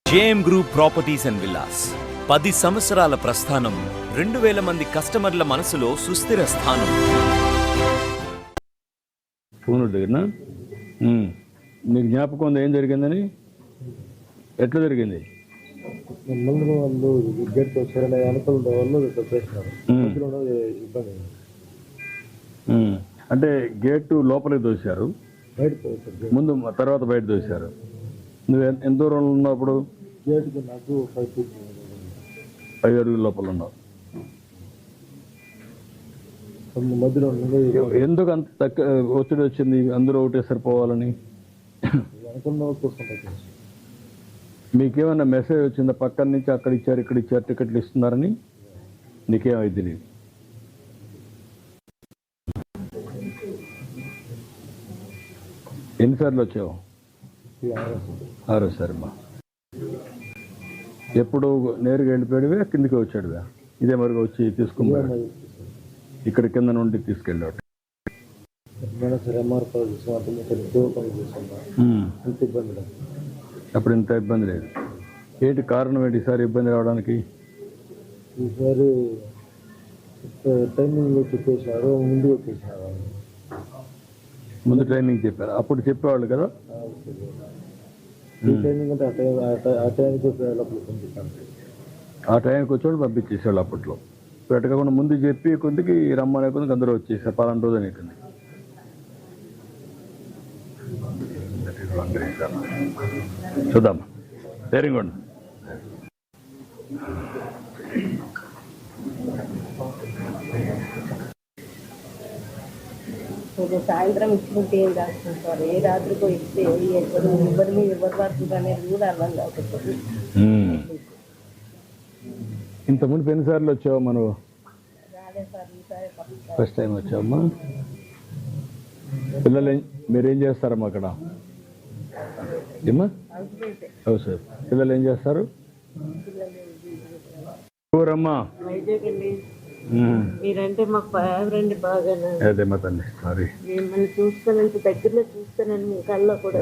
JM group properties and villas 10 సంవత్సరాల ప్రస్థానం, 2000 మంది కస్టమర్ల మనసులో సుస్థిర స్థానం. నీకు జ్ఞాపకం ఉంది ఏం జరిగిందని? ఎట్లా జరిగింది? ముందు వాళ్ళు గేట్ వచ్చారనే అనుకూల వాళ్ళు చేసినారు. ఇబ్బంది అంటే గేటు లోపలికి దోశారు, ముందు తర్వాత బయట దోశారు. నువ్వు ఎంత దూరంలో ఉన్నావు అప్పుడు? గేటుకి నాకు 5 feet 5 అడుగుల లోపల ఉన్నావు. మధ్యలో ఎందుకు అంత ఒత్తిడి వచ్చింది అందరూ ఒకటే సరిపోవాలని? అనుకున్న చూసుకుంటా. మీకేమన్నా మెసేజ్ వచ్చిందా పక్కన నుంచి అక్కడ ఇచ్చారు ఇక్కడ ఇచ్చారు టికెట్లు ఇస్తున్నారని? నీకేమైంది తెలియదు. ఎన్నిసార్లు వచ్చావు? 6సారి. అమ్మా ఎప్పుడు నేరుగా వెళ్ళిపోయాడువే కిందికి వచ్చాడువే? ఇదే మరిగా వచ్చి తీసుకున్నాడు ఇక్కడ కింద నుండి తీసుకెళ్ళాడు. అప్పుడు ఇంత ఇబ్బంది లేదు. ఏంటి కారణం ఏంటి ఈసారి ఇబ్బంది రావడానికి? ఈసారి టైమింగ్ చెప్పేసినారు, ముందు వచ్చేసినారు. ముందు ట్రైనింగ్ చెప్పారు, అప్పుడు చెప్పేవాళ్ళు కదా. టైమింగ్ అంటే ఆ టైంకి పంపిస్తాను. ఆ టైంకి వచ్చేవాళ్ళు పంపించేసేవాళ్ళు అప్పట్లో. పెట్టకుండా ముందు చెప్పి కొద్దికి రమ్మనే కొద్దికి అందరూ వచ్చేసారు. 12 రోజులు అవుతుంది. చూద్దామా ధైర్యం కూడా. సాయంత్రం ఇచ్చుకుంటే ఏం రాసుకుంటారు, ఏ రాత్రికో ఇస్తే ఎవరు పడుతుంది అనేది కూడా అర్థం కాకపోతే. ఇంత ముందు ఎన్నిసార్లు వచ్చావు మనం? ఫస్ట్ టైం వచ్చావమ్మా. పిల్లలు మీరేం చేస్తారమ్మా అక్కడ? ఏమ్మా హౌస్ వైఫ్. పిల్లలు ఏం చేస్తారు? ఊరమ్మా మీరంటే మాకు ఫేవరెట్ బాగా. అదే మా తల్లి సారీ మిమ్మల్ని చూస్తానంటే దగ్గరలో చూస్తానని మీ కళ్ళలో కూడా.